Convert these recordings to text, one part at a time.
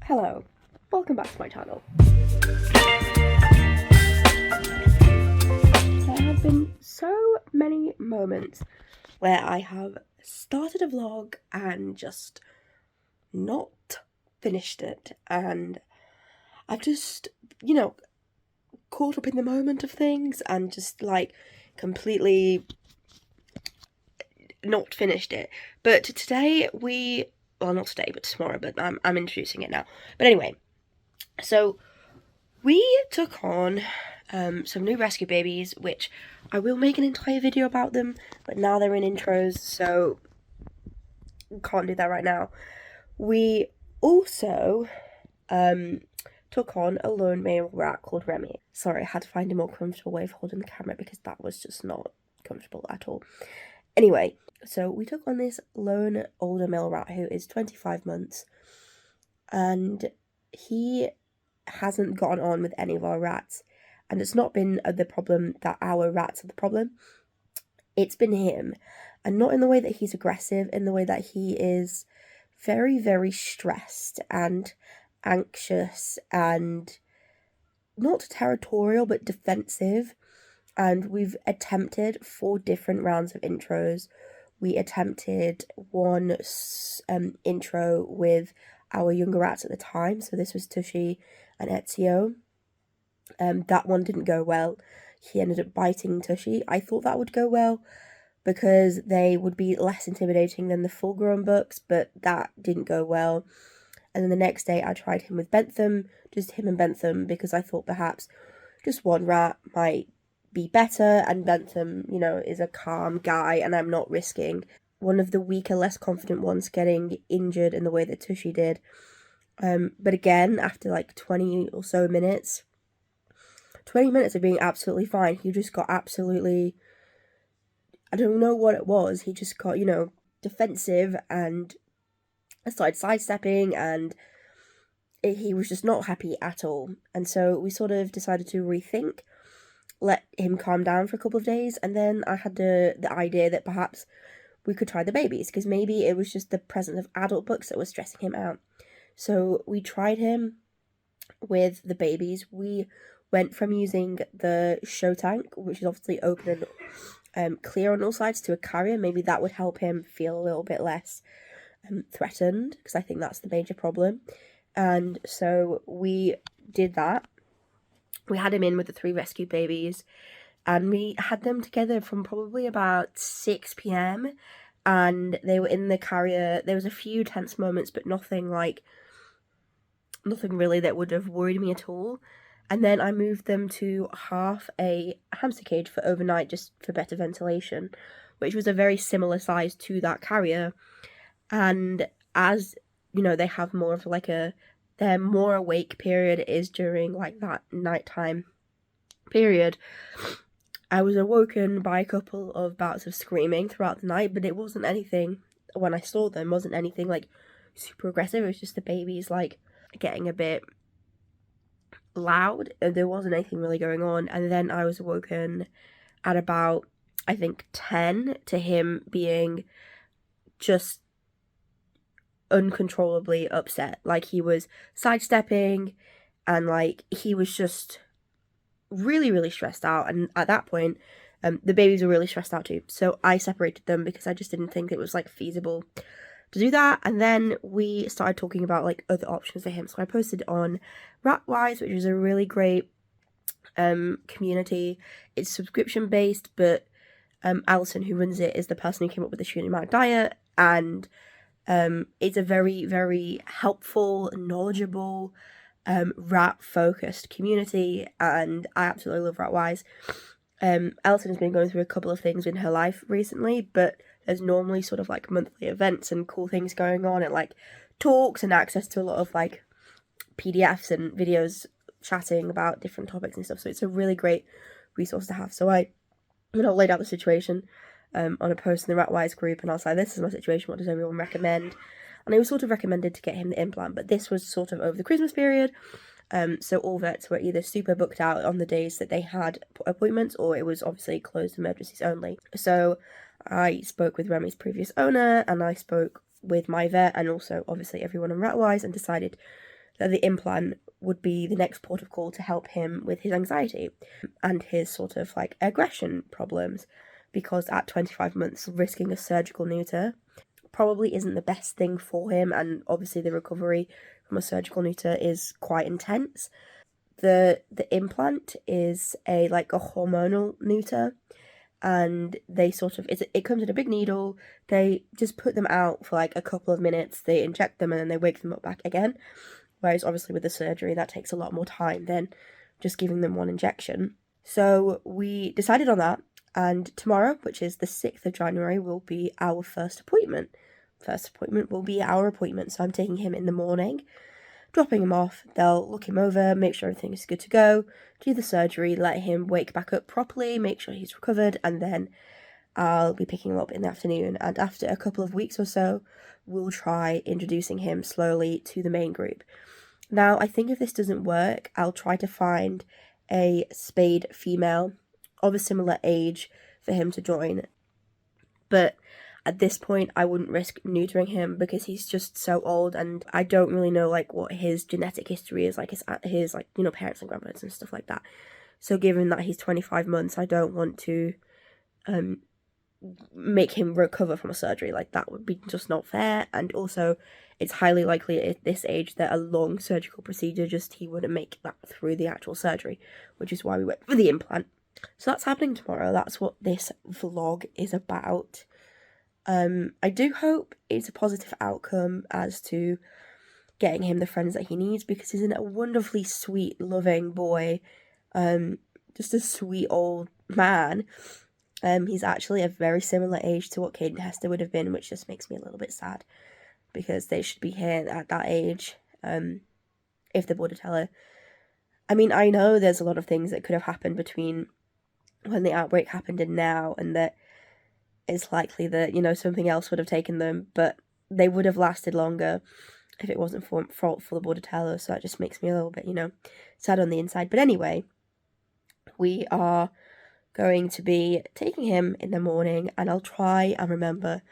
Hello, welcome back to my channel. There have been so many moments where I have started a vlog and just not finished it, and I've just, caught up in the moment of things and just like completely not finished it. But today well, not today, but tomorrow, but I'm introducing it now. But anyway, so we took on some new rescue babies, which I will make an entire video about them, but now they're in intros, so can't do that right now. We also took on a lone male rat called Remy. Sorry, I had to find a more comfortable way of holding the camera because that was just not comfortable at all. Anyway, so we took on this lone older male rat who is 25 months, and he hasn't gotten on with any of our rats, and it's not been the problem that our rats are the problem. It's been him, and not in the way that he's aggressive, in the way that he is very, very stressed and anxious and not territorial but defensive. And we've attempted 4 different rounds of intros. We attempted one intro with our younger rats at the time, so this was Tushy and Ezio. That one didn't go well. He ended up biting Tushy. I thought that would go well because they would be less intimidating than the full-grown bucks, but that didn't go well. And then the next day I tried him with Bentham, just him and Bentham, because I thought perhaps just one rat might be better, and Bentham, is a calm guy, and I'm not risking one of the weaker, less confident ones getting injured in the way that Tushy did. But again, after like 20 or so minutes, 20 minutes of being absolutely fine, he just got absolutely, I don't know what it was, he just got, defensive and started sidestepping, and he was just not happy at all. And so we sort of decided to rethink, let him calm down for a couple of days, and then I had the idea that perhaps we could try the babies, because maybe it was just the presence of adult bucks that was stressing him out. So we tried him with the babies. We went from using the show tank, which is obviously open and clear on all sides, to a carrier. Maybe that would help him feel a little bit less threatened, because I think that's the major problem. And so we did that. We had him in with the 3 rescue babies, and we had them together from probably about 6 p.m, and they were in the carrier. There was a few tense moments, but nothing really that would have worried me at all. And then I moved them to half a hamster cage for overnight, just for better ventilation, which was a very similar size to that carrier. And as they have more of like their more awake period is during like that nighttime period. I was awoken by a couple of bouts of screaming throughout the night, but it wasn't anything, when I saw them, wasn't anything like super aggressive. It was just the babies like getting a bit loud, and there wasn't anything really going on. And then I was awoken at about, I think, 10 to him being just uncontrollably upset. Like, he was sidestepping, and like he was just really, really stressed out. And at that point, the babies were really stressed out too, so I separated them because I just didn't think it was like feasible to do that. And then we started talking about like other options for him. So I posted on Ratwise, which is a really great community. It's subscription based, but Alison, who runs it, is the person who came up with the Shooting Amount diet, and it's a very, very helpful, knowledgeable, rat-focused community, and I absolutely love Ratwise. Alison has been going through a couple of things in her life recently, but there's normally sort of like monthly events and cool things going on, and like talks and access to a lot of like PDFs and videos chatting about different topics and stuff. So it's a really great resource to have. So I laid out the situation on a post in the Ratwise group, and I was like, this is my situation, what does everyone recommend? And it was sort of recommended to get him the implant, but this was sort of over the Christmas period, so all vets were either super booked out on the days that they had appointments, or it was obviously closed emergencies only. So I spoke with Remy's previous owner, and I spoke with my vet, and also obviously everyone on Ratwise, and decided, that the implant would be the next port of call to help him with his anxiety and his sort of like aggression problems, because at 25 months risking a surgical neuter probably isn't the best thing for him, and obviously the recovery from a surgical neuter is quite intense. The implant is a hormonal neuter, and they sort of it comes in a big needle. They just put them out for like a couple of minutes, they inject them, and then they wake them up back again. Whereas obviously with the surgery that takes a lot more time than just giving them one injection. So we decided on that, and tomorrow, which is the 6th of January, will be our first appointment. First appointment will be our appointment, so I'm taking him in the morning, dropping him off. They'll look him over, make sure everything is good to go, do the surgery, let him wake back up properly, make sure he's recovered, and then I'll be picking him up in the afternoon. And after a couple of weeks or so, we'll try introducing him slowly to the main group. Now, I think if this doesn't work, I'll try to find a spayed female of a similar age for him to join. But at this point, I wouldn't risk neutering him because he's just so old, and I don't really know what his genetic history is, his parents and grandparents and stuff like that. So given that he's 25 months, I don't want to make him recover from a surgery. That would be just not fair. And also, it's highly likely at this age that a long surgical procedure, he wouldn't make that through the actual surgery, which is why we went for the implant. So that's happening tomorrow. That's what this vlog is about. I do hope it's a positive outcome as to getting him the friends that he needs, because he's a wonderfully sweet, loving boy, just a sweet old man. He's actually a very similar age to what Kate and Hester would have been, which just makes me a little bit sad, because they should be here at that age, if the border teller. I mean, I know there's a lot of things that could have happened between when the outbreak happened and now, and that it's likely that, something else would have taken them, but they would have lasted longer if it wasn't for the border teller, so that just makes me a little bit, sad on the inside. But anyway, we are going to be taking him in the morning, and I'll try and remember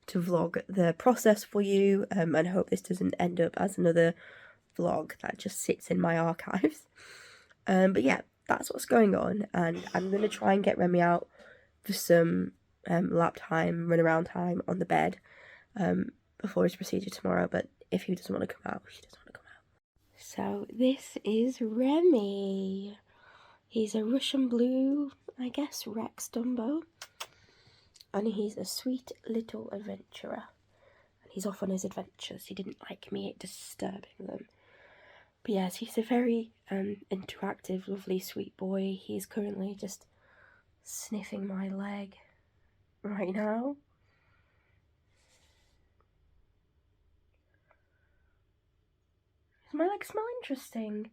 to vlog the process for you, and hope this doesn't end up as another vlog that just sits in my archives. But yeah, that's what's going on, and I'm going to try and get Remy out for some lap time, run around time on the bed before his procedure tomorrow. But if he doesn't want to come out, he doesn't want to come out. So this is Remy. He's a Russian blue, I guess, Rex Dumbo, and he's a sweet little adventurer, and he's off on his adventures. He didn't like me disturbing them. But yes, he's a very interactive, lovely, sweet boy. He's currently just sniffing my leg right now. Does my leg smell interesting?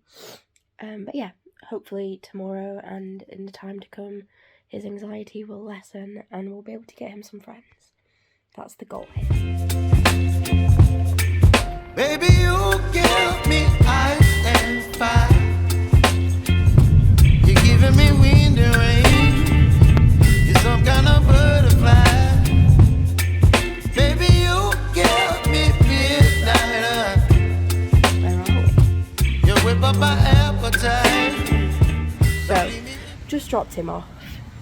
But yeah, hopefully tomorrow and in the time to come, his anxiety will lessen and we'll be able to get him some friends. That's the goal here. Baby, you give me ice and fire. You're giving me wind and rain. You're some kind of butterfly. Baby, you give me midnight. Where are we? You whip up my appetite. So, just dropped him off.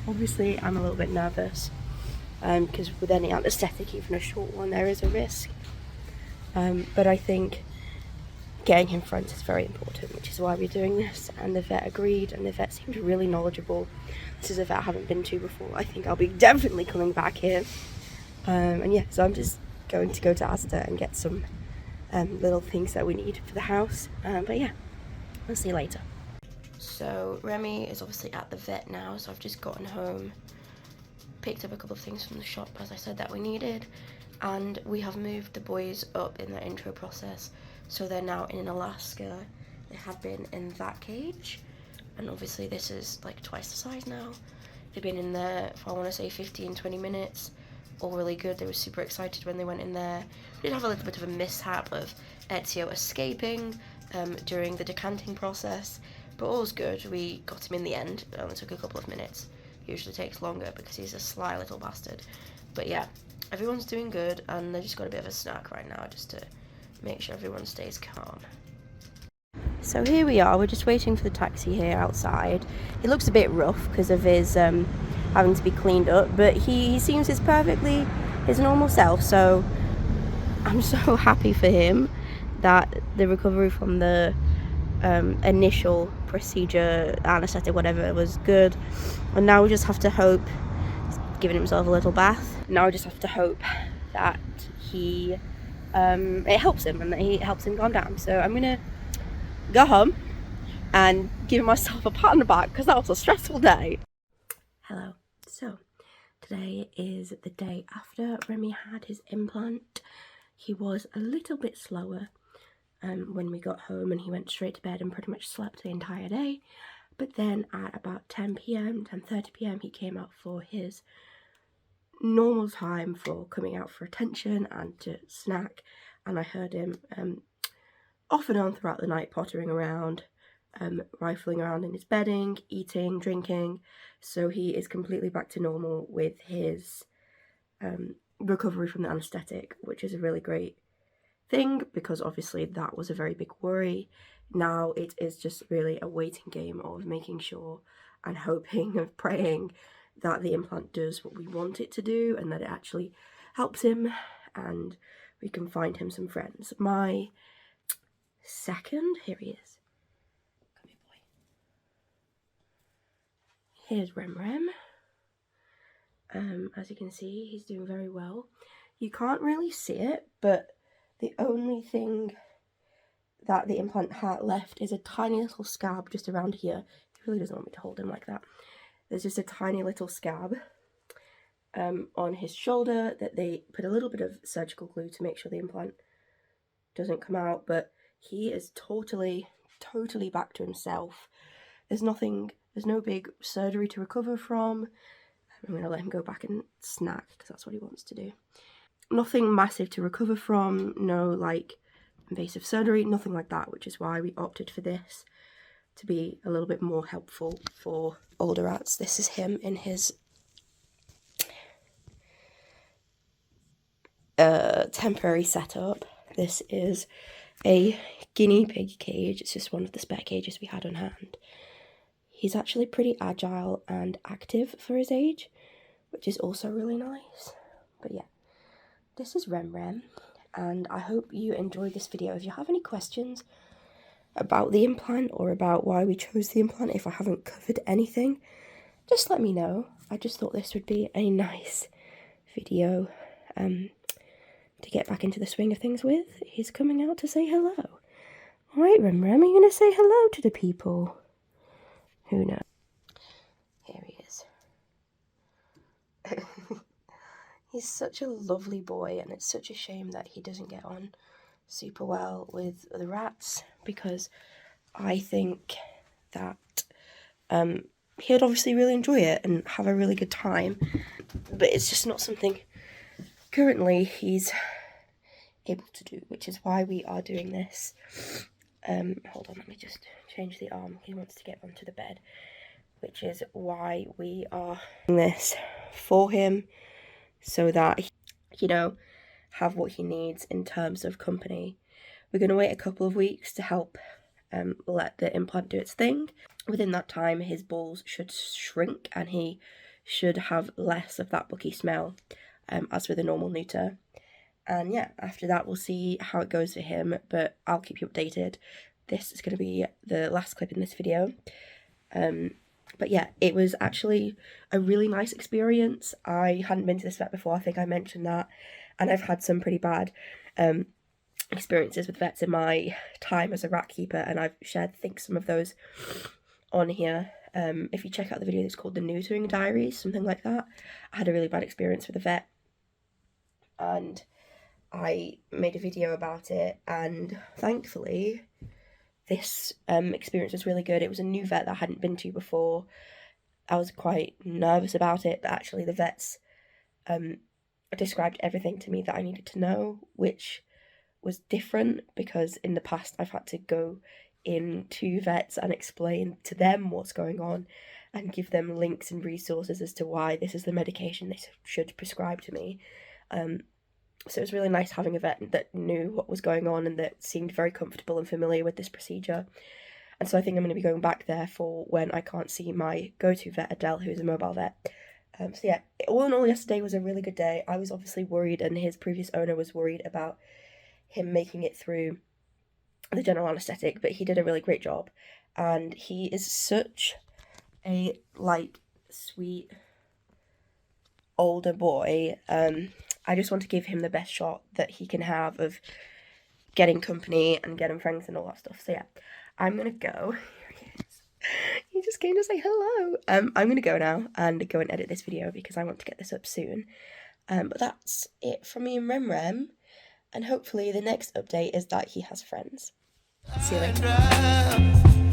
Obviously, I'm a little bit nervous, because with any anaesthetic, even a short one, there is a risk. But I think getting him friends is very important, which is why we're doing this, and the vet agreed, and the vet seemed really knowledgeable. This is a vet I haven't been to before. I think I'll be definitely coming back here. And yeah, so I'm just going to go to Asda and get some little things that we need for the house. But yeah, I'll see you later. So Remy is obviously at the vet now, so I've just gotten home, picked up a couple of things from the shop as I said that we needed, and we have moved the boys up in their intro process, so they're now in Alaska. They have been in that cage, and obviously this is like twice the size now. They've been in there for, I want to say, 15-20 minutes, all really good. They were super excited when they went in there. We did have a little bit of a mishap of Ezio escaping during the decanting process, but all's good. We got him in the end. It only took a couple of minutes. Usually takes longer because he's a sly little bastard. But yeah, everyone's doing good, and they just got a bit of a snack right now just to make sure everyone stays calm. So here we are, we're just waiting for the taxi here outside. It looks a bit rough because of his having to be cleaned up, but he seems his normal self, so I'm so happy for him that the recovery from the initial procedure, anaesthetic, whatever, was good. And now we just have to hope, he's giving himself a little bath, now we just have to hope that he it helps him and that he helps him calm down. So I'm gonna go home and give myself a pat on the back because that was a stressful day. Hello. So today is the day after Remy had his implant. He was a little bit slower when we got home, and he went straight to bed and pretty much slept the entire day. But then at about 10 p.m, 10:30 p.m, he came out for his normal time for coming out for attention and to snack, and I heard him off and on throughout the night pottering around, rifling around in his bedding, eating, drinking. So he is completely back to normal with his recovery from the anaesthetic, which is a really great thing because obviously that was a very big worry. Now it is just really a waiting game of making sure and hoping and praying that the implant does what we want it to do and that it actually helps him and we can find him some friends. My second, here he is. Come here, boy. Here's Rem. As you can see, he's doing very well. You can't really see it, but the only thing that the implant had left is a tiny little scab just around here. He really doesn't want me to hold him like that. There's just a tiny little scab on his shoulder that they put a little bit of surgical glue to make sure the implant doesn't come out, but he is totally back to himself. There's no big surgery to recover from. I'm going to let him go back and snack because that's what he wants to do. Nothing massive to recover from, no like invasive surgery, nothing like that, which is why we opted for this to be a little bit more helpful for older rats. This is him in his temporary setup. This is a guinea pig cage. It's just one of the spare cages we had on hand. He's actually pretty agile and active for his age, which is also really nice. But yeah, this is Rem, and I hope you enjoyed this video. If you have any questions about the implant or about why we chose the implant, if I haven't covered anything, just let me know. I just thought this would be a nice video to get back into the swing of things with. He's coming out to say hello. Alright, Rem, are you going to say hello to the people? Who knows? Here he is. He's such a lovely boy, and it's such a shame that he doesn't get on super well with the rats, because I think that he'd obviously really enjoy it and have a really good time, but it's just not something currently he's able to do, which is why we are doing this. Hold on, let me just change the arm. He wants to get onto the bed, which is why we are doing this for him, so that he, have what he needs in terms of company. We're going to wait a couple of weeks to help let the implant do its thing. Within that time, his balls should shrink and he should have less of that booky smell as with a normal neuter. And yeah, after that we'll see how it goes for him, but I'll keep you updated. This is going to be the last clip in this video. But yeah, it was actually a really nice experience. I hadn't been to this vet before, I think I mentioned that, and I've had some pretty bad experiences with vets in my time as a rat keeper, and I've shared, I think, some of those on here. If you check out the video, it's called The Neutering Diaries, something like that. I had a really bad experience with a vet, and I made a video about it, and thankfully this experience was really good. It was a new vet that I hadn't been to before. I was quite nervous about it, but actually the vets described everything to me that I needed to know, which was different because in the past I've had to go in to vets and explain to them what's going on and give them links and resources as to why this is the medication they should prescribe to me. So it was really nice having a vet that knew what was going on and that seemed very comfortable and familiar with this procedure. And so I think I'm going to be going back there for when I can't see my go-to vet, Adele, who's a mobile vet. So yeah, all in all, yesterday was a really good day. I was obviously worried, and his previous owner was worried about him making it through the general anaesthetic, but he did a really great job. And he is such a, like, sweet older boy. I just want to give him the best shot that he can have of getting company and getting friends and all that stuff. So yeah, I'm gonna go. Here he is. He just came to say hello. I'm gonna go now and go and edit this video because I want to get this up soon. But that's it from me and Rem, and hopefully the next update is that he has friends. See you later.